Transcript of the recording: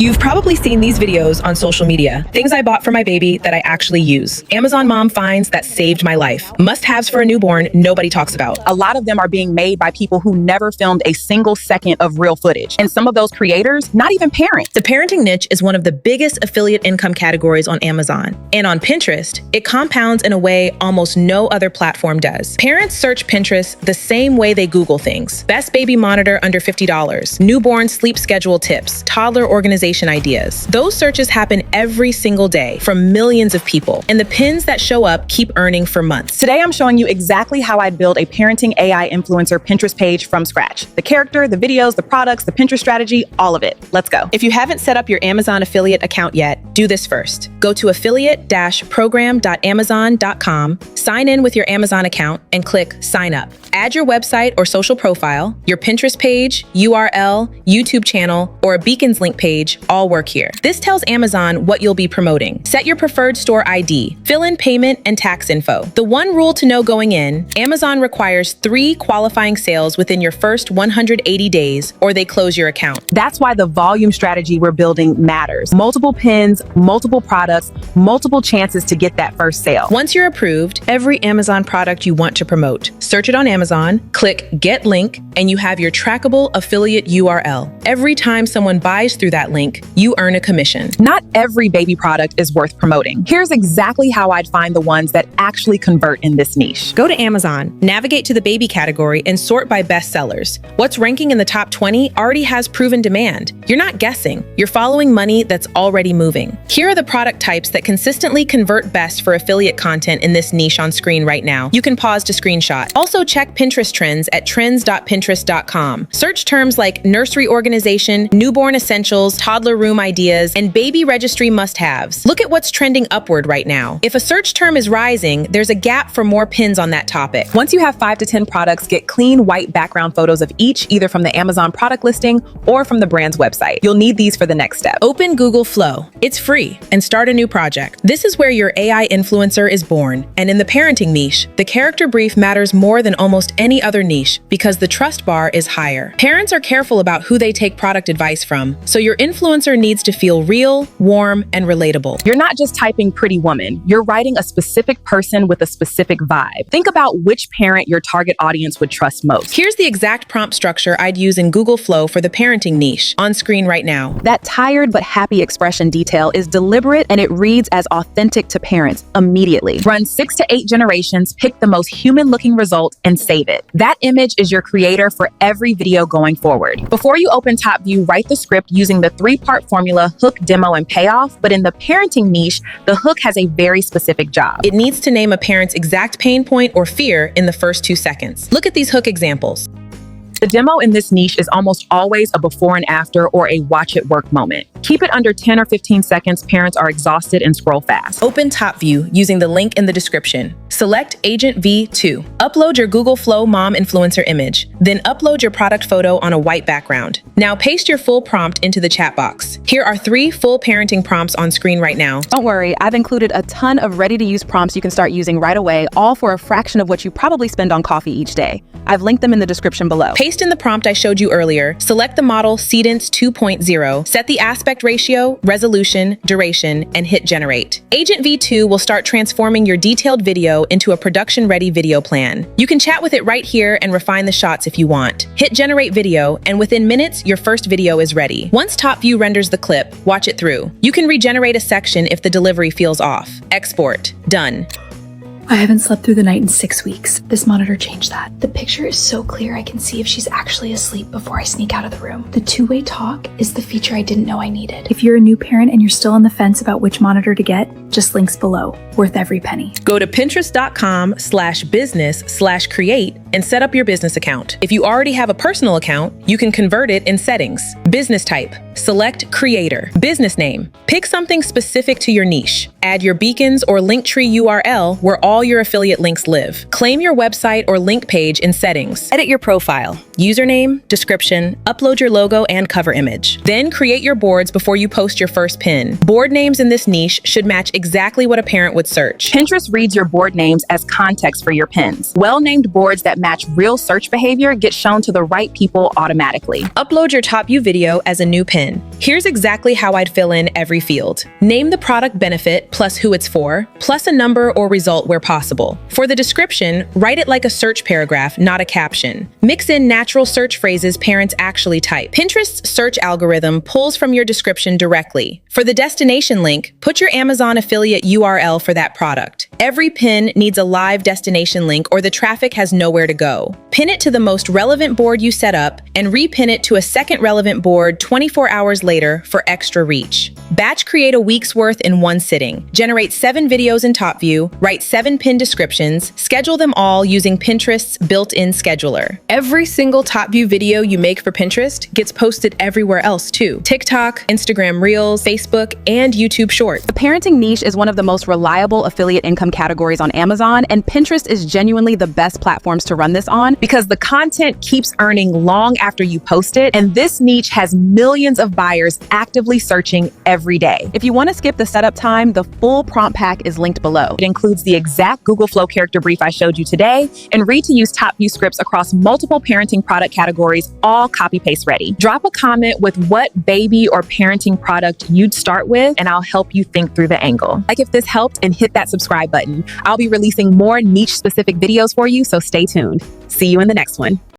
You've probably seen these videos on social media. Things I bought for my baby that I actually use. Amazon mom finds that saved my life. Must-haves for a newborn nobody talks about. A lot of them are being made by people who never filmed a single second of real footage. And some of those creators, not even parents. The parenting niche is one of the biggest affiliate income categories on Amazon. And on Pinterest, it compounds in a way almost no other platform does. Parents search Pinterest the same way they Google things. Best baby monitor under $50. Newborn sleep schedule tips. Toddler organization ideas. Those searches happen every single day from millions of people, and the pins that show up keep earning for months. Today, I'm showing you exactly how I build a parenting AI influencer Pinterest page from scratch. The character, the videos, the products, the Pinterest strategy, all of it. Let's go. If you haven't set up your Amazon affiliate account yet, do this first. Go to affiliate-program.amazon.com, sign in with your Amazon account, and click Sign Up. Add your website or social profile, your Pinterest page, URL, YouTube channel, or a Beacons link page all work here. This tells Amazon what you'll be promoting. Set your preferred store ID, fill in payment and tax info. The one rule to know going in, Amazon requires 3 qualifying sales within your first 180 days or they close your account. That's why the volume strategy we're building matters. Multiple pins, multiple products, multiple chances to get that first sale. Once you're approved, every Amazon product you want to promote, search it on Amazon, click Get Link, and you have your trackable affiliate URL. Every time someone buys through that link, you earn a commission. Not every baby product is worth promoting. Here's exactly how I'd find the ones that actually convert in this niche. Go to Amazon, navigate to the baby category, and sort by best sellers. What's ranking in the top 20 already has proven demand. You're not guessing. You're following money that's already moving. Here are the product types that consistently convert best for affiliate content in this niche on screen right now. You can pause to screenshot. Also check Pinterest trends at trends.pinterest.com. Search terms like nursery organization, newborn essentials, toddler room ideas, and baby registry must-haves. Look at what's trending upward right now. If a search term is rising, there's a gap for more pins on that topic. Once you have 5 to 10 products, get clean white background photos of each, either from the Amazon product listing or from the brand's website. You'll need these for the next step. Open Google Flow. It's free, and start a new project. This is where your AI influencer is born. And in the parenting niche, the character brief matters more than almost any other niche because the trust bar is higher. Parents are careful about who they take product advice from, so your influencer needs to feel real, warm, and relatable. You're not just typing pretty woman, you're writing a specific person with a specific vibe. Think about which parent your target audience would trust most. Here's the exact prompt structure I'd use in Google Flow for the parenting niche, on screen right now. That tired but happy expression detail is deliberate and it reads as authentic to parents immediately. Run 6 to 8 generations, pick the most human-looking result, and save it. That image is your creator for every video going forward. Before you open Topview, write the script using the 3-part formula hook, demo, and payoff, but in the parenting niche, the hook has a very specific job. It needs to name a parent's exact pain point or fear in the first 2 seconds. Look at these hook examples. The demo in this niche is almost always a before and after or a watch it work moment. Keep it under 10 or 15 seconds. Parents are exhausted and scroll fast. Open Topview using the link in the description. Select Agent V2. Upload your Google Flow mom influencer image. Then upload your product photo on a white background. Now paste your full prompt into the chat box. Here are 3 full parenting prompts on screen right now. Don't worry, I've included a ton of ready-to-use prompts you can start using right away, all for a fraction of what you probably spend on coffee each day. I've linked them in the description below. Paste in the prompt I showed you earlier. Select the model Cadence 2.0. Set the aspect ratio, resolution, duration, and hit generate. Agent V2 will start transforming your detailed video into a production-ready video plan. You can chat with it right here and refine the shots if you want. Hit generate video, and within minutes, your first video is ready. Once Topview renders the clip, watch it through. You can regenerate a section if the delivery feels off. Export. Done. I haven't slept through the night in 6 weeks. This monitor changed that. The picture is so clear I can see if she's actually asleep before I sneak out of the room. The two-way talk is the feature I didn't know I needed. If you're a new parent and you're still on the fence about which monitor to get, just links below. Worth every penny. Go to pinterest.com/business/create and set up your business account. If you already have a personal account, you can convert it in settings. Business type. Select creator. Business name. Pick something specific to your niche. Add your Beacons or Linktree URL where all your affiliate links live. Claim your website or link page in settings. Edit your profile. username, description, upload your logo and cover image. Then create your boards before you post your first pin. Board names in this niche should match exactly what a parent would search. Pinterest reads your board names as context for your pins. Well-named boards that match real search behavior get shown to the right people automatically. Upload your Topview video as a new pin. Here's exactly how I'd fill in every field. Name the product benefit plus who it's for, plus a number or result where possible. For the description, write it like a search paragraph, not a caption. Mix in natural search phrases parents actually type. Pinterest's search algorithm pulls from your description directly. For the destination link, put your Amazon affiliate URL for that product. Every pin needs a live destination link or the traffic has nowhere to go. Pin it to the most relevant board you set up and repin it to a second relevant board 24 hours later for extra reach. Batch create a week's worth in one sitting. Generate 7 videos in Topview, write 7 pin descriptions, schedule them all using Pinterest's built-in scheduler. Every single Topview video you make for Pinterest gets posted everywhere else too. TikTok, Instagram Reels, Facebook, and YouTube Shorts. The parenting niche is one of the most reliable affiliate income categories on Amazon, and Pinterest is genuinely the best platforms to run this on because the content keeps earning long after you post it, and this niche has millions of buyers actively searching every day. If you want to skip the setup time, the full prompt pack is linked below. It includes the exact Google Flow character brief I showed you today and read-to-use Topview scripts across multiple parenting product categories, all copy-paste ready. Drop a comment with what baby or parenting product you'd start with, and I'll help you think through the angle. Like if this helped, and hit that subscribe button. I'll be releasing more niche-specific videos for you, so stay tuned. See you in the next one.